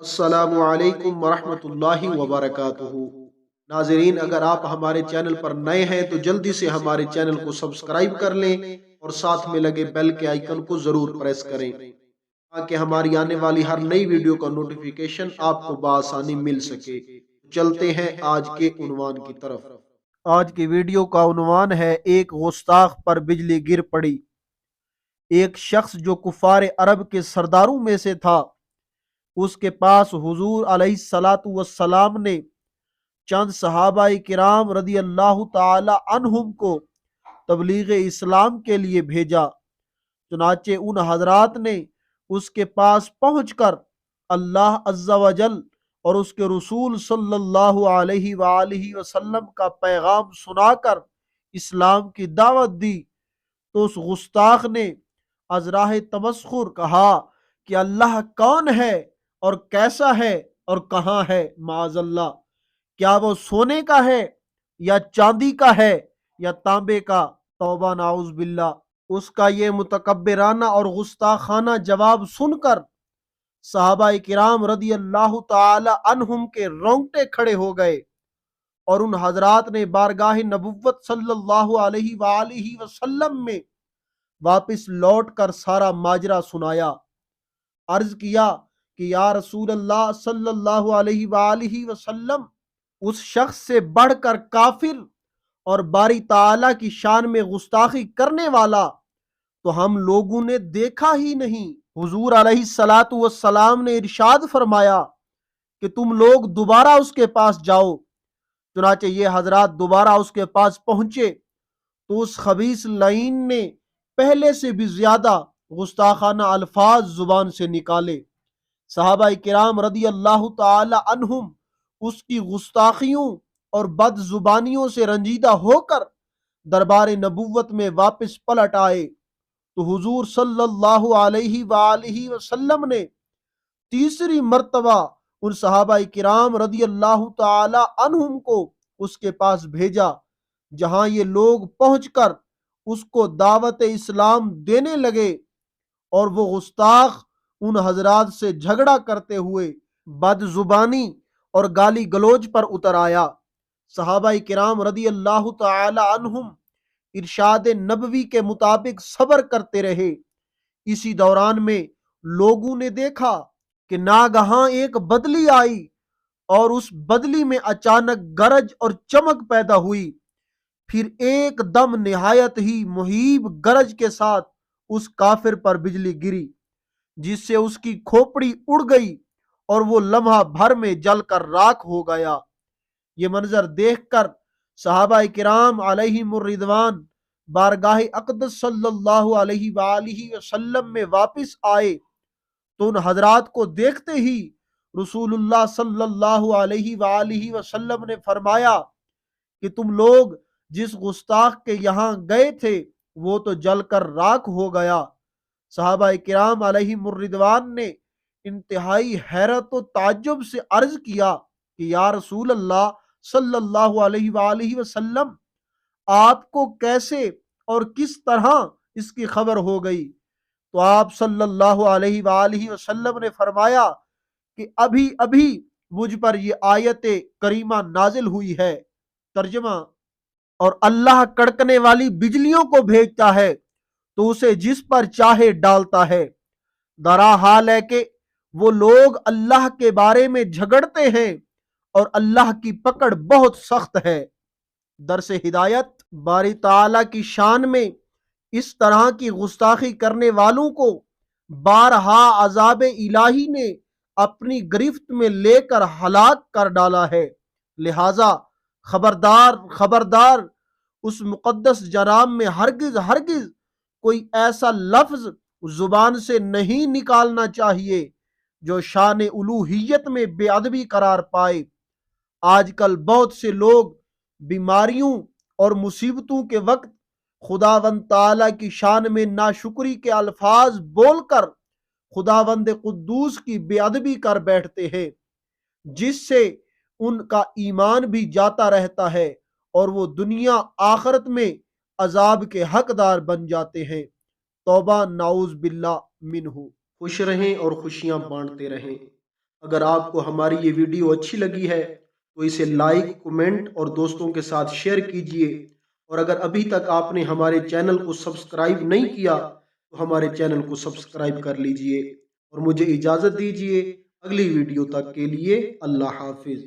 السلام علیکم ورحمۃ اللہ وبرکاتہ۔ ناظرین، اگر آپ ہمارے چینل پر نئے ہیں تو جلدی سے ہمارے چینل کو سبسکرائب کر لیں اور ساتھ میں لگے بیل کے آئیکن کو ضرور پریس کریں تاکہ ہماری آنے والی ہر نئی ویڈیو کا نوٹیفیکیشن آپ کو بآسانی مل سکے۔ چلتے ہیں آج کے عنوان کی طرف۔ آج کی ویڈیو کا عنوان ہے ایک گستاخ پر بجلی گر پڑی۔ ایک شخص جو کفار عرب کے سرداروں میں سے تھا، اس کے پاس حضور علیہ الصلاۃ والسلام نے چند صحابہ کرام رضی اللہ تعالی عنہم کو تبلیغ اسلام کے لیے بھیجا۔ چنانچہ ان حضرات نے اس کے پاس پہنچ کر اللہ عز و جل اور اس کے رسول صلی اللہ علیہ وآلہ وسلم کا پیغام سنا کر اسلام کی دعوت دی، تو اس گستاخ نے از راہ تمسخر کہا کہ اللہ کون ہے اور کیسا ہے اور کہاں ہے؟ معاذ اللہ، کیا وہ سونے کا ہے یا چاندی کا ہے یا تانبے کا؟ توبہ، نعوذ باللہ۔ اس کا یہ متکبرانہ اور گستاخانہ جواب سن کر صحابہ کرام رضی اللہ تعالی عنہم کے رونگٹے کھڑے ہو گئے، اور ان حضرات نے بارگاہ نبوت صلی اللہ علیہ وآلہ وسلم میں واپس لوٹ کر سارا ماجرا سنایا۔ عرض کیا کہ یا رسول اللہ صلی اللہ علیہ وآلہ وسلم، اس شخص سے بڑھ کر کافر اور باری تعالیٰ کی شان میں گستاخی کرنے والا تو ہم لوگوں نے دیکھا ہی نہیں۔ حضور علیہ الصلاۃ والسلام نے ارشاد فرمایا کہ تم لوگ دوبارہ اس کے پاس جاؤ۔ چنانچہ یہ حضرات دوبارہ اس کے پاس پہنچے تو اس خبیث لعین نے پہلے سے بھی زیادہ گستاخانہ الفاظ زبان سے نکالے۔ صحابہ کرام رضی اللہ تعالی عنہم اس کی گستاخیوں اور بد زبانیوں سے رنجیدہ ہو کر دربار نبوت میں واپس پلٹ آئے تو حضور صلی اللہ علیہ وآلہ وسلم نے تیسری مرتبہ ان صحابہ کرام رضی اللہ تعالی عنہم کو اس کے پاس بھیجا، جہاں یہ لوگ پہنچ کر اس کو دعوت اسلام دینے لگے، اور وہ گستاخ ان حضرات سے جھگڑا کرتے ہوئے بد زبانی اور گالی گلوچ پر اتر آیا۔ صحابہ کرام رضی اللہ تعالی عنہم ارشاد نبوی کے مطابق صبر کرتے رہے۔ اسی دوران میں لوگوں نے دیکھا کہ ناگہاں ایک بدلی آئی، اور اس بدلی میں اچانک گرج اور چمک پیدا ہوئی، پھر ایک دم نہایت ہی مہیب گرج کے ساتھ اس کافر پر بجلی گری، جس سے اس کی کھوپڑی اڑ گئی اور وہ لمحہ بھر میں جل کر راکھ ہو گیا۔ یہ منظر دیکھ کر صحابہ کرام علیہم الرضوان بارگاہ اقدس صلی اللہ علیہ وآلہ وسلم میں واپس آئے تو ان حضرات کو دیکھتے ہی رسول اللہ صلی اللہ علیہ وآلہ وسلم نے فرمایا کہ تم لوگ جس گستاخ کے یہاں گئے تھے وہ تو جل کر راکھ ہو گیا۔ صحابہ کرام علیہم الرضوان نے انتہائی حیرت و تعجب سے عرض کیا کہ یا رسول اللہ صلی اللہ علیہ وآلہ وسلم، آپ کو کیسے اور کس طرح اس کی خبر ہو گئی؟ تو آپ صلی اللہ علیہ وآلہ وسلم نے فرمایا کہ ابھی ابھی مجھ پر یہ آیت کریمہ نازل ہوئی ہے۔ ترجمہ: اور اللہ کڑکنے والی بجلیوں کو بھیجتا ہے تو اسے جس پر چاہے ڈالتا ہے۔ درا حال ہے کہ وہ لوگ اللہ کے بارے میں جھگڑتے ہیں اور اللہ کی پکڑ بہت سخت ہے۔ درس ہدایت: باری تعالیٰ کی شان میں اس طرح کی گستاخی کرنے والوں کو بارہا عذاب الہی نے اپنی گرفت میں لے کر ہلاک کر ڈالا ہے۔ لہذا خبردار خبردار، اس مقدس جناب میں ہرگز ہرگز کوئی ایسا لفظ زبان سے نہیں نکالنا چاہیے جو شان الوہیت میں بے ادبی قرار پائے۔ آج کل بہت سے لوگ بیماریوں اور مصیبتوں کے وقت خداوند تعالیٰ کی شان میں ناشکری کے الفاظ بول کر خداوند قدوس کی بے ادبی کر بیٹھتے ہیں، جس سے ان کا ایمان بھی جاتا رہتا ہے اور وہ دنیا آخرت میں عذاب کے حقدار بن جاتے ہیں۔ توبہ، نعوذ باللہ منہ۔ خوش رہیں اور خوشیاں بانٹتے رہیں۔ اگر آپ کو ہماری یہ ویڈیو اچھی لگی ہے تو اسے لائک، کمنٹ اور دوستوں کے ساتھ شیئر کیجئے، اور اگر ابھی تک آپ نے ہمارے چینل کو سبسکرائب نہیں کیا تو ہمارے چینل کو سبسکرائب کر لیجئے، اور مجھے اجازت دیجئے۔ اگلی ویڈیو تک کے لیے اللہ حافظ۔